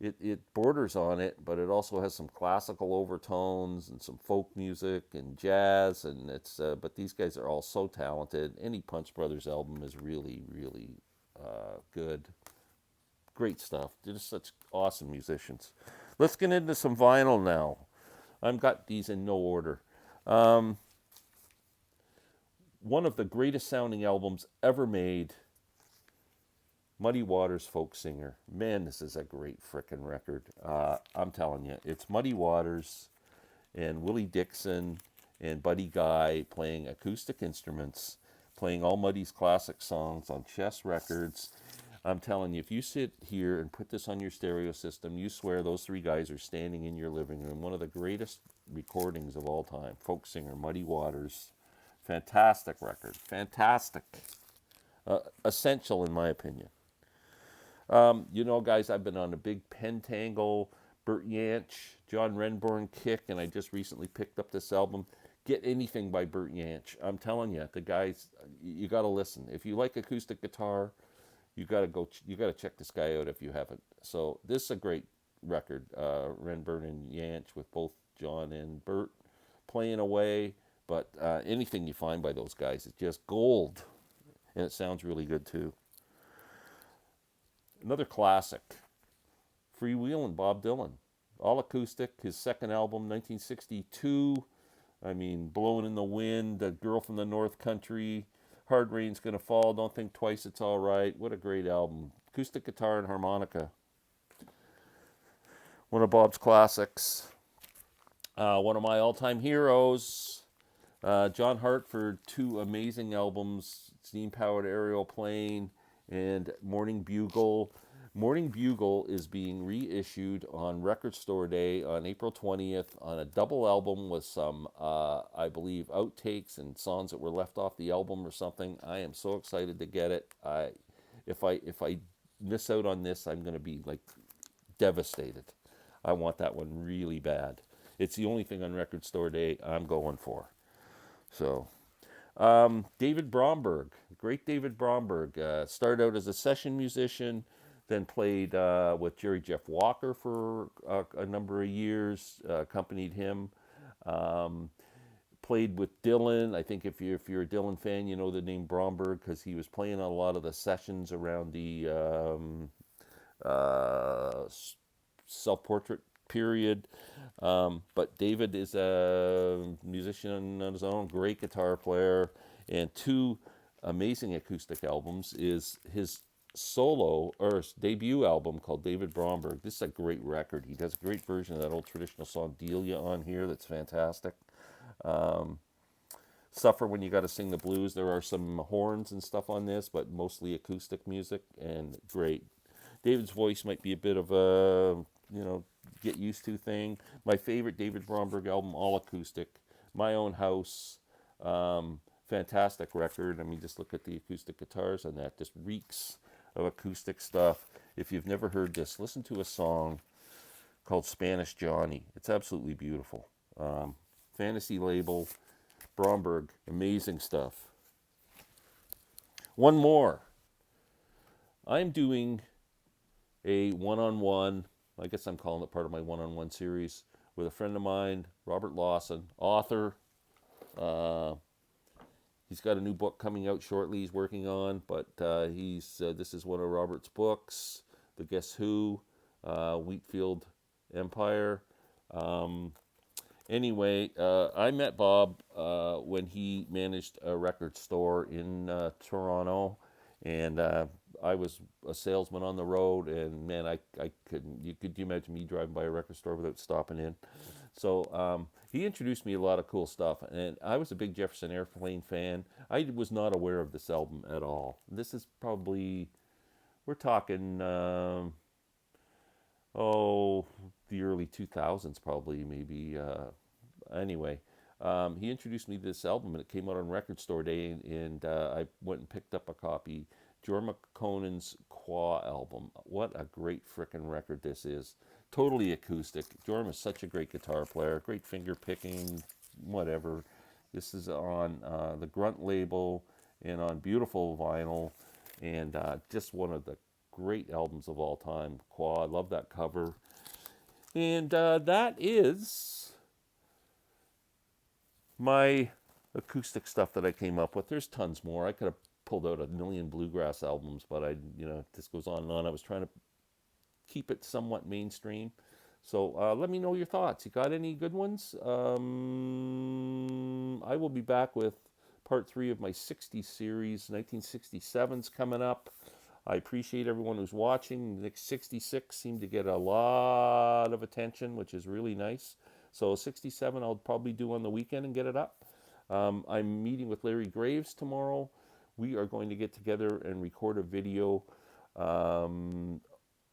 it borders on it, but it also has some classical overtones and some folk music and jazz, and it's but these guys are all so talented. Any Punch Brothers album is really, really good. Great stuff. They're just such awesome musicians. Let's get into some vinyl now. I've got these in no order. One of the greatest sounding albums ever made, Muddy Waters Folk Singer. Man, this is a great frickin' record. I'm telling you, it's Muddy Waters and Willie Dixon and Buddy Guy playing acoustic instruments, playing all Muddy's classic songs on Chess Records. I'm telling you, if you sit here and put this on your stereo system, you swear those three guys are standing in your living room. One of the greatest recordings of all time. Folk Singer, Muddy Waters. Fantastic record. Fantastic. Essential in my opinion. You know, guys, I've been on a big Pentangle, Bert Yanch, John Renbourn kick, and I just recently picked up this album. Get anything by Bert Yanch. I'm telling you, the guys, you got to listen. If you like acoustic guitar, you got to check this guy out if you haven't. So this is a great record. Renbourn and Yanch with both John and Bert playing away. But anything you find by those guys is just gold. And it sounds really good, too. Another classic, Freewheelin' Bob Dylan. All acoustic, his second album, 1962. I mean, Blowin' in the Wind, The Girl from the North Country, Hard Rain's Gonna Fall, Don't Think Twice, It's All Right. What a great album. Acoustic guitar and harmonica. One of Bob's classics. One of my all-time heroes. John Hartford, two amazing albums, Steam-Powered Aerial Plane and Morning Bugle. Morning Bugle is being reissued on Record Store Day on April 20th on a double album with some, I believe, outtakes and songs that were left off the album or something. I am so excited to get it. If I miss out on this, I'm going to be like devastated. I want that one really bad. It's the only thing on Record Store Day I'm going for. So, David Bromberg, great David Bromberg, started out as a session musician, then played with Jerry Jeff Walker for a number of years, accompanied him, played with Dylan. I think if you're a Dylan fan, you know the name Bromberg because he was playing on a lot of the sessions around the self-portrait period. But David is a musician on his own, great guitar player, and two amazing acoustic albums is his solo or his debut album called David Bromberg. This is a great record. He does a great version of that old traditional song Delia on here that's fantastic. Suffer When You Gotta Sing the Blues. There are some horns and stuff on this, but mostly acoustic music and great. David's voice might be a bit of a, get used to thing. My favorite David Bromberg album, all acoustic. My Own House, fantastic record. I mean, just look at the acoustic guitars on that. Just reeks of acoustic stuff. If you've never heard this, listen to a song called Spanish Johnny. It's absolutely beautiful. Fantasy label, Bromberg, amazing stuff. One more. I'm doing a one-on-one, I guess I'm calling it part of my one-on-one series, with a friend of mine, Robert Lawson, author. He's got a new book coming out shortly he's working on, but this is one of Robert's books, The Guess Who, Wheatfield Empire. Anyway, I met Bob when he managed a record store in Toronto, and I was a salesman on the road, and man, I couldn't. Could you imagine me driving by a record store without stopping in? So he introduced me to a lot of cool stuff, and I was a big Jefferson Airplane fan. I was not aware of this album at all. This is probably, we're talking, the early 2000s probably, maybe. Anyway, he introduced me to this album, and it came out on Record Store Day, and I went and picked up a copy. Jorma Conan's Qua album. What a great frickin' record this is. Totally acoustic. Jorma is such a great guitar player, great finger picking, whatever. This is on the Grunt label and on beautiful vinyl, and just one of the great albums of all time. Quad, love that cover. And that is my acoustic stuff that I came up with. There's tons more. I could have pulled out a million bluegrass albums, but this goes on and on. I was trying to keep it somewhat mainstream. So let me know your thoughts. You got any good ones? I will be back with part 3 of my 60s series. 1967's coming up. I appreciate everyone who's watching. The 66 seemed to get a lot of attention, which is really nice. So 67 I'll probably do on the weekend and get it up. I'm meeting with Larry Graves tomorrow. We are going to get together and record a video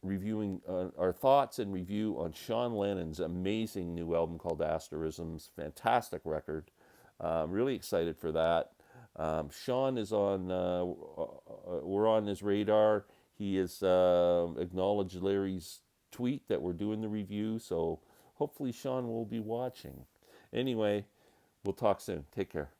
reviewing our thoughts and review on Sean Lennon's amazing new album called Asterisms. Fantastic record. Really excited for that. Sean is on, we're on his radar. He has acknowledged Larry's tweet that we're doing the review, so hopefully Sean will be watching. Anyway, we'll talk soon. Take care.